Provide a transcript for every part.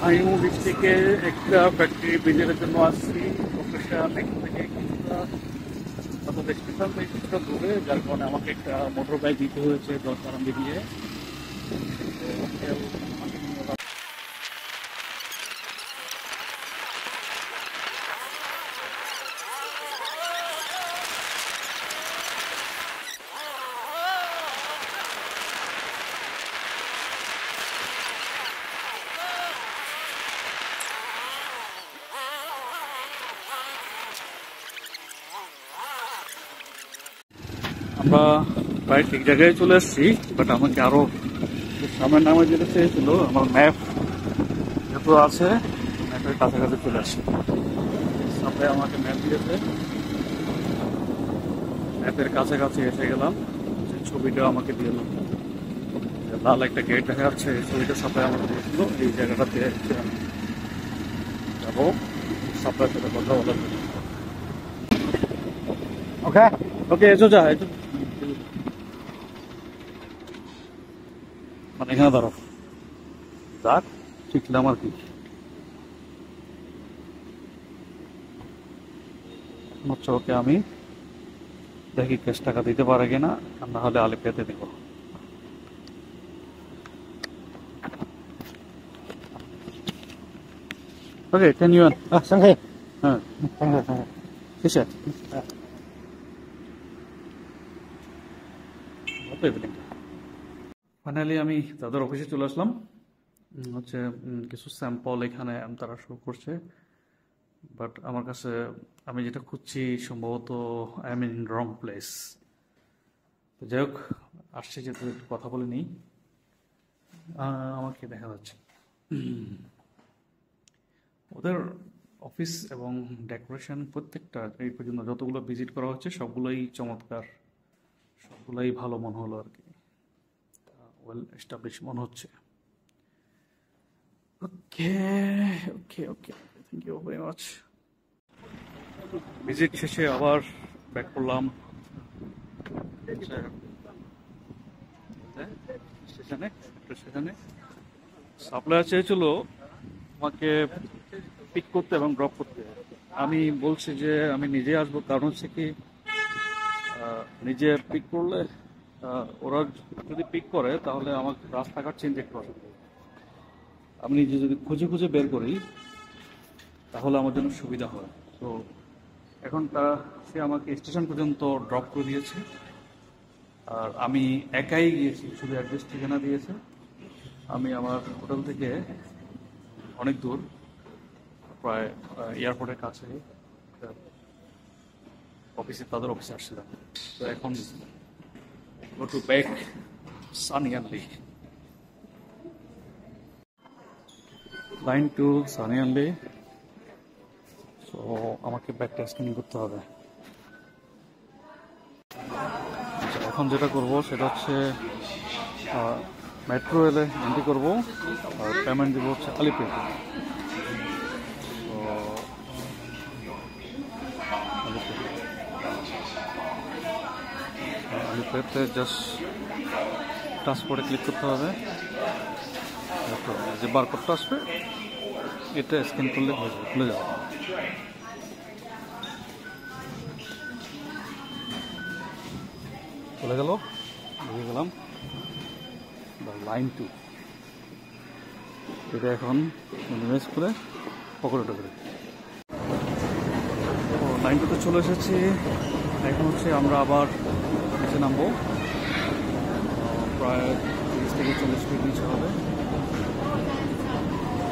আইমু ডিস্ট্রিক্টে একটা ফ্যাক্টরি ভিজিটের জন্য আসছি। লোকেশন এখান থেকে কিছুটা স্টেশন থেকে কিছুটা দূরে, যার কারণে আমাকে একটা মোটর বাইক দিতে হয়েছে 10-12 দিয়ে। আমরা প্রায় ঠিক জায়গায় চলে এসেছি, বাট আমাকে আরো সামনের নামে যেতে চেয়েছিল। আমার ম্যাপ যেহেতু আছে, ম্যাপের কাছাকাছি চলে আসি। সামনে আমাকে ম্যাপ দিয়েছে, ম্যাপের কাছাকাছি এসে গেলাম। যে ছবিটা আমাকে দিল, লাল একটা গেট দেখা যাচ্ছে, এই ছবিটা সাপ্লাই আমাকে দিয়েছিল। এই জায়গাটাতে যাবো সাপ্লাই সাথে কথা বলার জন্য। ওকে ওকে, এসো যা, মানে এখানে দাঁড়ো, যাক শিখলাম আর কি। হচ্ছে ওকে আমি দেখি ক্যাশ টাকা দিতে পারে কিনা, আর না হলে আলিপেতে দিব। ওকে, 10 yuan. Sanghe. হ্যাঁ, Sanghe. কিসে ফাইনালি আমি তাদের অফিসে চলে আসলাম। হচ্ছে কিছু স্যাম্পল এখানে তারা শো করছে, বাট আমার কাছে আমি যেটা খুঁজছি সম্ভবত I am in wrong place. তো যাই হোক, আসছে যেহেতু একটু কথা বলে নিই। আমাকে দেখা যাচ্ছে ওদের অফিস এবং ডেকোরেশন প্রত্যেকটা এই পর্যন্ত যতগুলো ভিজিট করা হচ্ছে সবগুলোই চমৎকার, সবগুলোই ভালো মনে হলো আর কি, ওয়েল এস্টাবলিশ মনে হচ্ছে। Okay okay okay, thank you very much. Visit শেষে আবার ব্যাক করলাম স্টেশনে। সাপ্লায়ার চেয়েছিল আমাকে পিক করতে এবং ড্রপ করতে। আমি বলছি যে আমি নিজে আসবো, কারণ হচ্ছে কি নিজে পিক করলে ওরা যদি পিক করে তাহলে আমার রাস্তাঘাট চেঞ্জ একটু অসুবিধা। আমি নিজে যদি খুঁজে খুঁজে বের করি তাহলে আমার জন্য সুবিধা হয়। তো এখন সে আমাকে স্টেশন পর্যন্ত ড্রপ করে দিয়েছে, আর আমি একাই গিয়েছি, শুধু অ্যাড্রেস ঠিকানা দিয়েছে। আমি আমার হোটেল থেকে অনেক দূর, প্রায় এয়ারপোর্টের কাছে তাদের অফিসে আসছিলাম। তো এখন go to back Sanianli. Line to Sanianli. So আমাকে ব্যাগটা স্ক্যানিং করতে হবে। এখন যেটা করব সেটা হচ্ছে মেট্রো রেলে এন্ট্রি করবো, আর পেমেন্ট দিব হচ্ছে আলিপে। আলিপেতে জাস্ট ট্রান্সপোর্টে ক্লিক করতে হবে, যে বারকোডটা আসবে এটা স্ক্যান করলে খুলে যাবে। চলে গেল, বুঝে গেলাম লাইন 2। এটা এখন ইমেজ করে পকেটে করে লাইন 2তে চলে এসেছি। এখন হচ্ছে আমরা আবার নিচে নামবো, প্রায় 30 থেকে 40 ফিট নিচে হবে।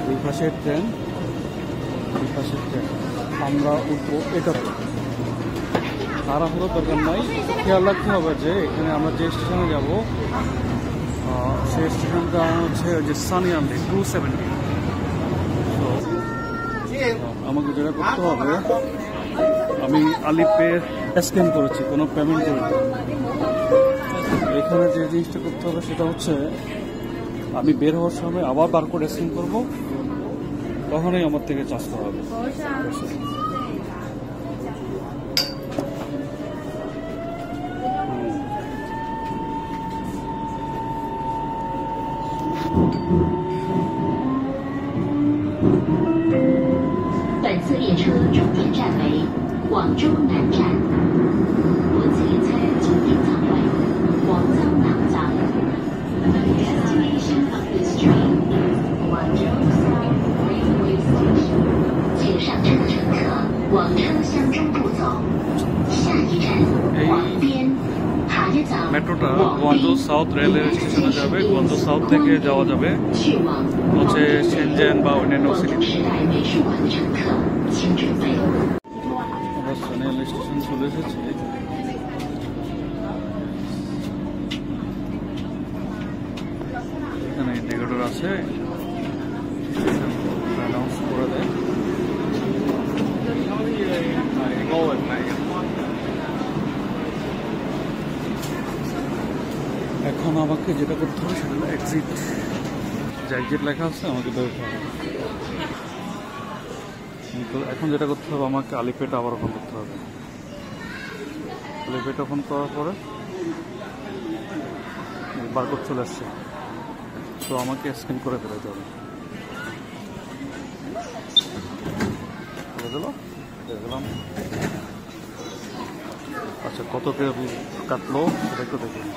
দুই পাশের ট্রেন, আমরা উঠবো এটাতে। তাড়াহুড়ো দরকার নাই, খেয়াল রাখতে হবে যে এখানে আমরা যে স্টেশনে যাব সেই স্টেশনটা হচ্ছে যে সানিয়ানলি 270। তো আমাকে যেটা করতে হবে, আমি আলিপে স্ক্যান করেছি, কোনো পেমেন্ট করিনি। এখানে যে জিনিসটা করতে হবে সেটা হচ্ছে আমি বের হওয়ার সময় আবার বারকোড স্ক্যান করবো, তখনই আমার থেকে চার্জ করা হবে। 本次列车终点站为广州南站。本次列車終點站為廣州南站。The destination of this train is Guangzhou South Railway Station。请上车的乘客往車廂中部走。下一站黃邊。মেট্রোটা গুয়াংজৌ সাউথ রেলওয়ে স্টেশনে যাবে। গুয়াংজৌ সাউথ থেকে যাওয়া যাবে হচ্ছে শেনজেন বা অন্যান্য সিটি। আমরা রেল স্টেশন চলে এসেছি। এখানে ইন্ডিকেটর আছে, অ্যানাউন্স করে দেয়। এখন আমাকে যেটা করতে হবে সেটা হলো এক্সিট। যে এক্সিট লেখা আছে আমাকে বেরোতে হবে। কিন্তু এখন যেটা করতে হবে আমাকে আলিপেটা আবার ওপেন করতে হবে। আলিপেটা ওপেন করার পরে বারকোড চলে আসছে, তো আমাকে স্ক্যান করে বেরোতে হবে। দেখলাম আচ্ছা কত কাটলো সেটা একটু দেখুন।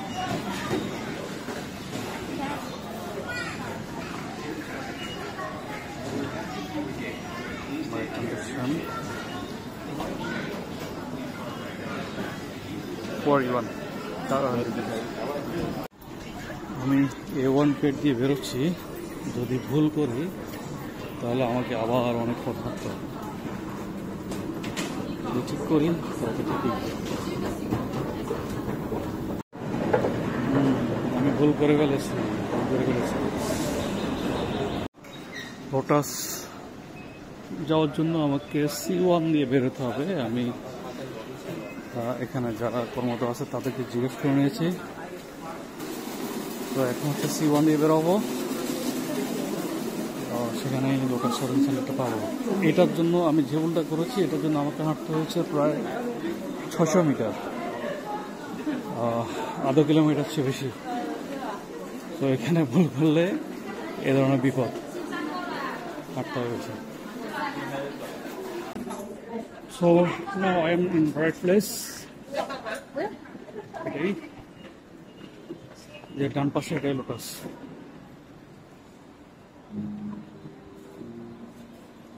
আমি A1 গেট দিয়ে বেরোচ্ছি। যদি ভুল করি তাহলে আমাকে আবার অনেক পথ হাঁটতে হবে। যদি ঠিক করি তাহলে ঠিকই। আমি ভুল করে ফেলেছি। লোটাস যাওয়ার জন্য আমাকে C1 দিয়ে বেরোতে হবে। আমি এখানে যারা কর্মরত আছে তাদেরকে জিজ্ঞেস করে নিয়েছি, তো এখন হচ্ছে C1 দিয়ে বেরোবো। সেখানে লোটাস শপিং সেন্টারটা পাবো। এটার জন্য আমি যে ভুলটা করেছি এটার জন্য আমাকে হাঁটতে হয়েছে প্রায় 600 মিটার, আধা কিলোমিটার চেয়ে বেশি। তো এখানে ভুল করলে এ ধরনের বিপদ হাঁটতে হয়েছে। So now I am in the right place. Okay. যে ডান পাশে এটাই লোটাস।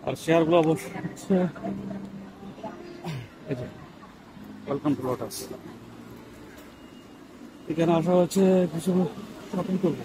আর শেয়ারগুলো অবশ্য হচ্ছে ওয়েলকাম টু লোটাস। এখানে আসা হচ্ছে কিছু শপিং করবো।